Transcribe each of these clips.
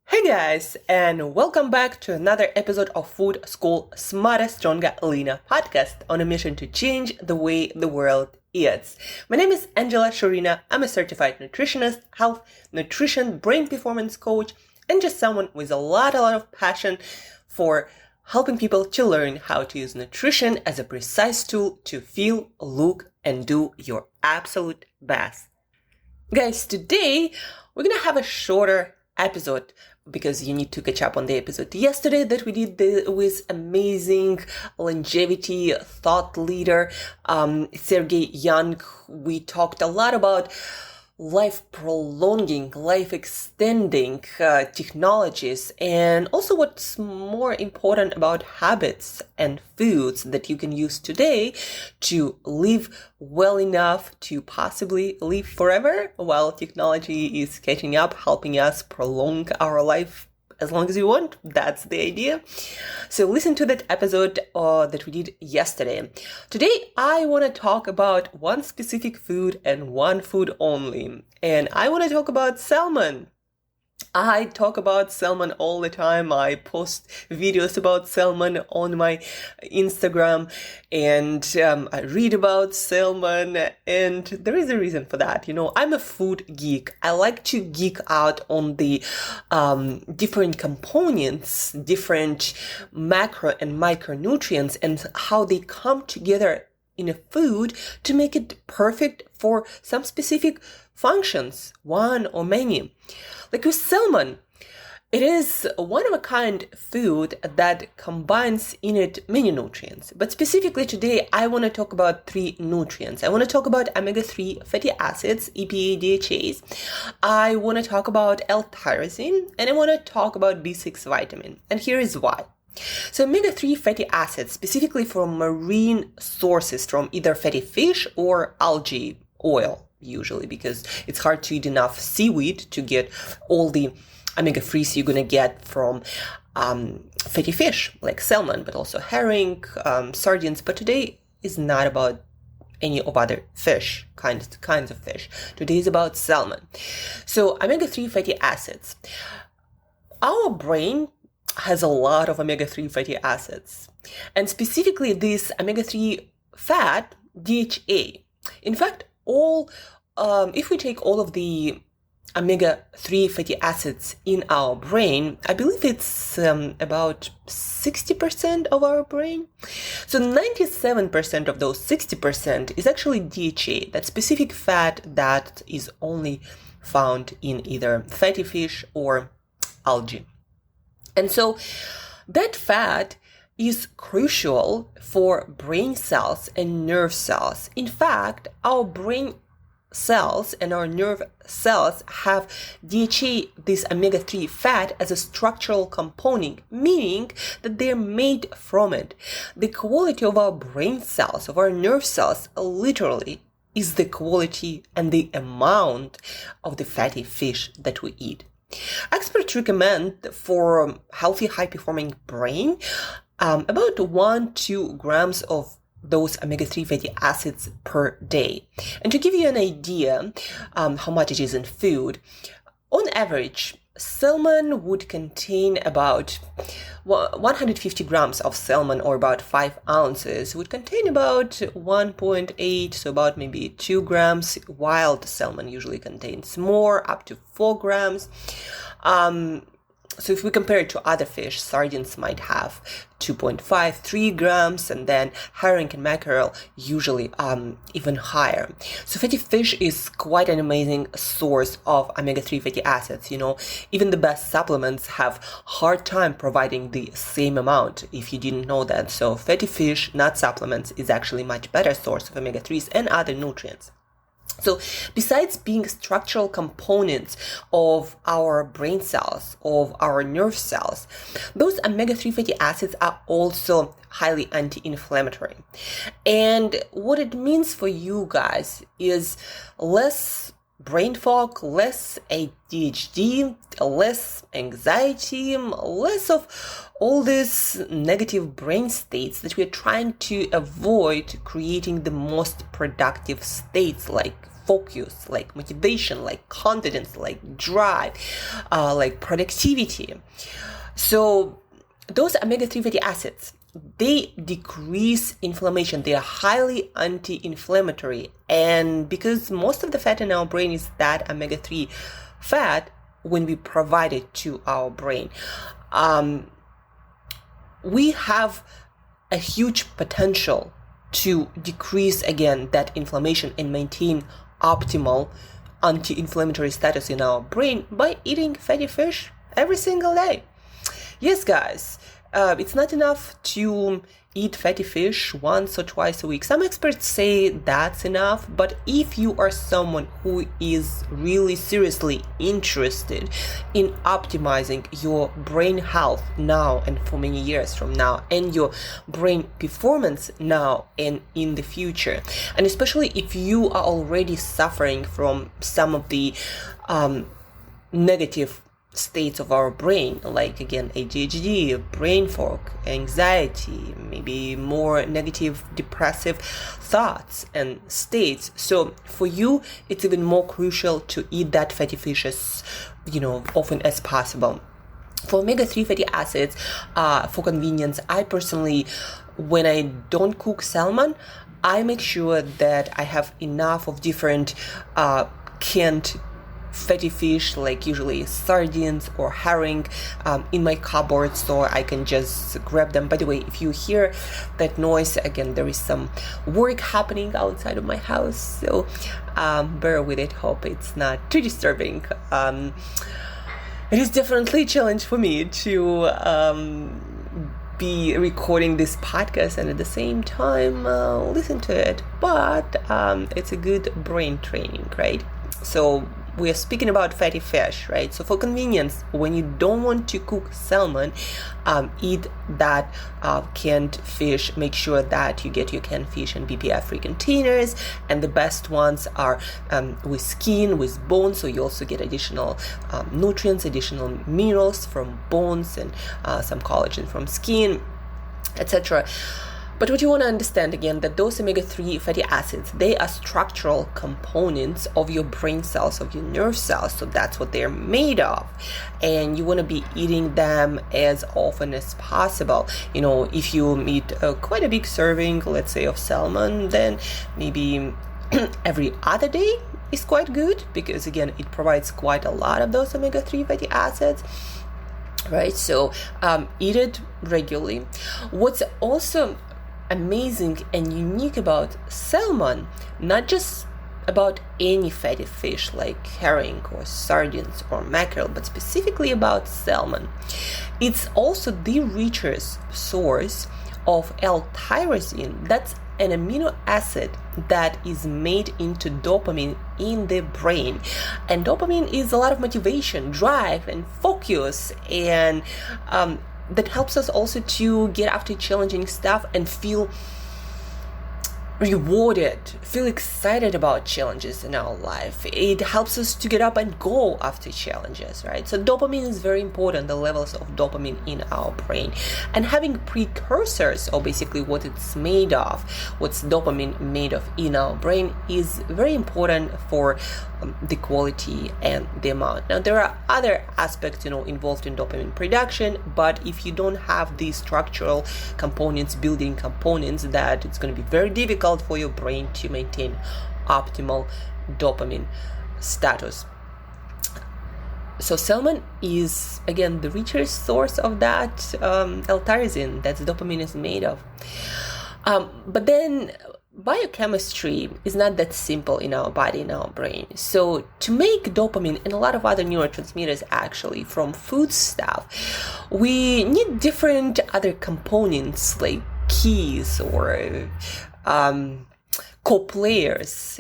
Hey guys, and welcome back to another episode of Food School Smarter, Stronger, Leaner podcast on a mission to change the way the world eats. My name is Shurina. I'm a certified nutritionist, health, nutrition, brain performance coach, and just someone with a lot of passion for helping people to learn how to use nutrition as a precise tool to feel, look, and do your absolute best. Guys, today we're gonna have a shorter episode because you need to catch up on the episode yesterday that we did with amazing longevity thought leader Sergey Young. We talked a lot about life prolonging, life extending technologies, and also what's more important about habits and foods that you can use today to live well enough to possibly live forever while technology is catching up, helping us prolong our life as long as you want. That's the idea. So listen to that episode that we did yesterday. Today, I want to talk about one specific food and one food only. And I want to talk about salmon. I talk about salmon all the time. I post videos about salmon on my Instagram, and I read about salmon, and there is a reason for that. You know, I'm a food geek. I like to geek out on the different components, different macro and micronutrients, and how they come together in a food to make it perfect for some specific functions, one or many. Like with salmon, it is one-of-a-kind food that combines in it many nutrients. But specifically today, I want to talk about three nutrients. I want to talk about omega-3 fatty acids, EPA, DHAs. I want to talk about L-tyrosine, and I want to talk about B6 vitamin. And here is why. So omega-3 fatty acids, specifically from marine sources, from either fatty fish or algae oil, usually, because it's hard to eat enough seaweed to get all the omega-3s you're going to get from fatty fish like salmon, but also herring, sardines. But today is not about any of other fish, kinds of fish. Today is about salmon. So omega-3 fatty acids. Our brain has a lot of omega-3 fatty acids, and specifically this omega-3 fat, DHA. In fact, if we take all of the omega-3 fatty acids in our brain, I believe it's about 60% of our brain. So 97% of those 60% is actually DHA, that specific fat that is only found in either fatty fish or algae. And so that fat is crucial for brain cells and nerve cells. In fact, our brain cells and our nerve cells have DHA, this omega-3 fat, as a structural component, meaning that they're made from it. The quality of our brain cells, of our nerve cells, literally is the quality and the amount of the fatty fish that we eat. Experts recommend for healthy, high-performing brain about 1-2 grams of those omega-3 fatty acids per day. And to give you an idea how much it is in food, on average, salmon would contain about 150 grams of salmon, or about 5 ounces, would contain about 1.8, so about maybe 2 grams. Wild salmon usually contains more, up to 4 grams. So if we compare it to other fish, sardines might have 2.5, 3 grams, and then herring and mackerel usually even higher. So fatty fish is quite an amazing source of omega-3 fatty acids. You know, even the best supplements have hard time providing the same amount, if you didn't know that. So fatty fish, not supplements, is actually a much better source of omega-3s and other nutrients. So besides being structural components of our brain cells, of our nerve cells, those omega-3 fatty acids are also highly anti-inflammatory. And what it means for you guys is less brain fog, less ADHD, less anxiety, less of all these negative brain states that we're trying to avoid, creating the most productive states like focus, like motivation, like confidence, like drive, like productivity. So those omega-3 fatty acids, they decrease inflammation. They are highly anti-inflammatory. And because most of the fat in our brain is that omega-3 fat, when we provide it to our brain, we have a huge potential to decrease, again, that inflammation and maintain optimal anti-inflammatory status in our brain by eating fatty fish every single day. Yes, guys, it's not enough to eat fatty fish once or twice a week. Some experts say that's enough, but if you are someone who is really seriously interested in optimizing your brain health now and for many years from now, and your brain performance now and in the future, and especially if you are already suffering from some of the negative states of our brain, like again ADHD, brain fog, anxiety, maybe more negative depressive thoughts and states. So for you, it's even more crucial to eat that fatty fish as often as possible. For omega-3 fatty acids, for convenience, I personally, when I don't cook salmon, I make sure that I have enough of different canned fatty fish, like usually sardines or herring, in my cupboard, so I can just grab them. By the way, if you hear that noise, again, there is some work happening outside of my house, so bear with it. Hope it's not too disturbing. It is definitely a challenge for me to be recording this podcast and at the same time listen to it, but it's a good brain training, right? So we are speaking about fatty fish, right? So for convenience, when you don't want to cook salmon, eat that canned fish. Make sure that you get your canned fish in BPA-free containers, and the best ones are with skin, with bones, so you also get additional nutrients, additional minerals from bones, and some collagen from skin, etc. But what you want to understand, again, that those omega-3 fatty acids, they are structural components of your brain cells, of your nerve cells. So that's what they're made of. And you want to be eating them as often as possible. If you eat quite a big serving, let's say, of salmon, then maybe every other day is quite good, because, again, it provides quite a lot of those omega-3 fatty acids. Right? So eat it regularly. What's also amazing and unique about salmon, not just about any fatty fish like herring or sardines or mackerel, but specifically about salmon, it's also the richest source of L-tyrosine. That's an amino acid that is made into dopamine in the brain. And dopamine is a lot of motivation, drive, and focus, and that helps us also to get after challenging stuff and feel rewarded, feel excited about challenges in our life. It helps us to get up and go after challenges, right? So dopamine is very important, the levels of dopamine in our brain. And having precursors, or basically what it's made of, what's dopamine made of in our brain, is very important for the quality and the amount. Now, there are other aspects, involved in dopamine production, but if you don't have these structural components, building components, that it's going to be very difficult for your brain to maintain optimal dopamine status. So salmon is, again, the richest source of that L-tyrosine that dopamine is made of. But then biochemistry is not that simple in our body, in our brain. So to make dopamine and a lot of other neurotransmitters actually from food stuff, we need different other components like keys or co-players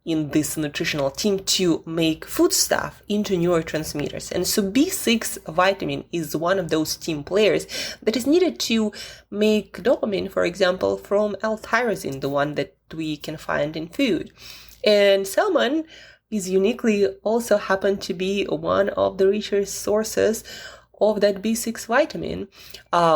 in this nutritional team to make food stuff into neurotransmitters. And so B6 vitamin is one of those team players that is needed to make dopamine, for example, from L-tyrosine, the one that we can find in food. And salmon is uniquely also happen to be one of the richest sources of that B6 vitamin.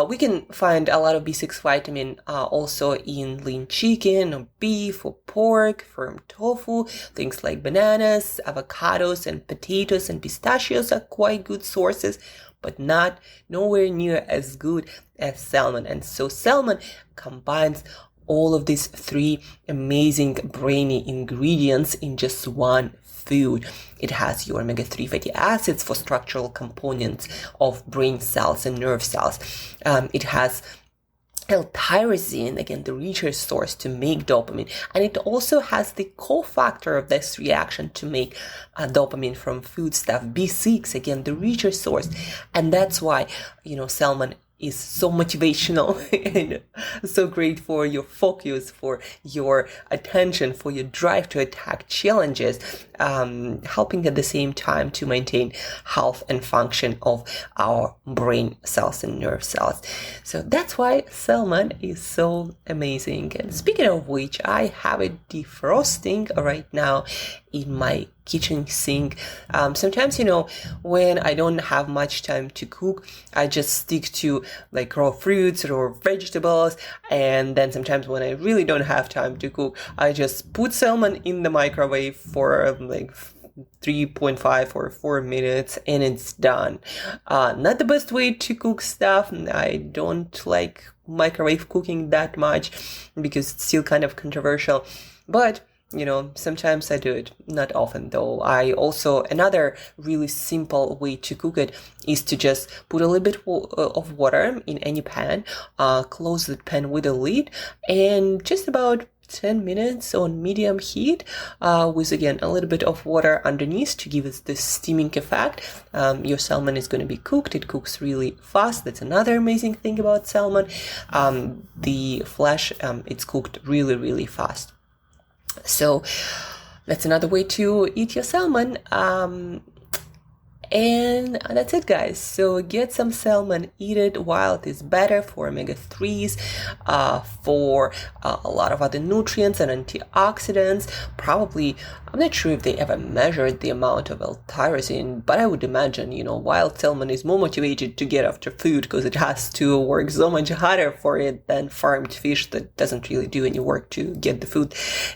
We can find a lot of B6 vitamin also in lean chicken or beef or pork, firm tofu. Things like bananas, avocados, and potatoes and pistachios are quite good sources, but nowhere near as good as salmon. And so salmon combines all of these three amazing brainy ingredients in just one food. It has your omega-3 fatty acids for structural components of brain cells and nerve cells. It has L-tyrosine, again, the richer source to make dopamine. And it also has the cofactor of this reaction to make dopamine from foodstuff, B6, again, the richer source. And that's why, salmon is so motivational and so great for your focus, for your attention, for your drive to attack challenges, helping at the same time to maintain health and function of our brain cells and nerve cells. So that's why salmon is so amazing. And speaking of which, I have it defrosting right now in my kitchen sink. Sometimes, when I don't have much time to cook, I just stick to like raw fruits or vegetables. And then sometimes when I really don't have time to cook, I just put salmon in the microwave for like 3.5 or 4 minutes and it's done. Not the best way to cook stuff. I don't like microwave cooking that much because it's still kind of controversial. But sometimes I do it, not often though. Another really simple way to cook it is to just put a little bit of water in any pan, close the pan with a lid, and just about 10 minutes on medium heat, with again a little bit of water underneath to give it the steaming effect. Your salmon is going to be cooked. It cooks really fast. That's another amazing thing about salmon. The flesh, it's cooked really, really fast. So that's another way to eat your salmon. And that's it, guys. So get some salmon, eat it while it is better for omega-3s, for a lot of other nutrients and antioxidants. Probably, I'm not sure if they ever measured the amount of L-tyrosine, but I would imagine, wild salmon is more motivated to get after food because it has to work so much harder for it than farmed fish that doesn't really do any work to get the food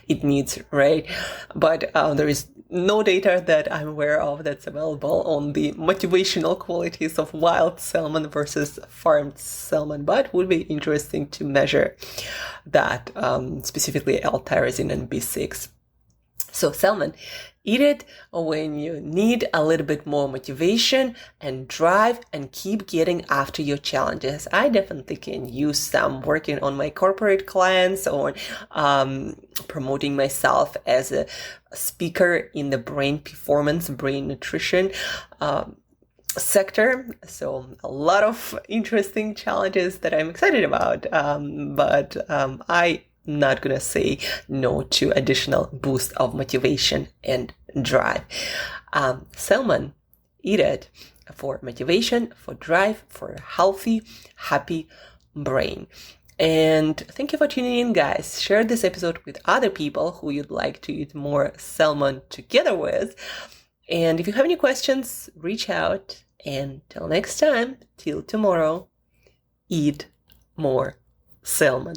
it needs, right? But there is no data that I'm aware of that's available on the motivational qualities of wild salmon versus farmed salmon, but would be interesting to measure that, specifically L-tyrosine and B6. So salmon, eat it when you need a little bit more motivation and drive and keep getting after your challenges. I definitely can use some working on my corporate clients or promoting myself as a speaker in the brain performance, brain nutrition sector. So a lot of interesting challenges that I'm excited about. But I'm not gonna say no to additional boost of motivation and drive. Salmon, eat it for motivation, for drive, for a healthy, happy brain. And thank you for tuning in, guys. Share this episode with other people who you'd like to eat more salmon together with. And if you have any questions, reach out. And till next time, till tomorrow, eat more salmon.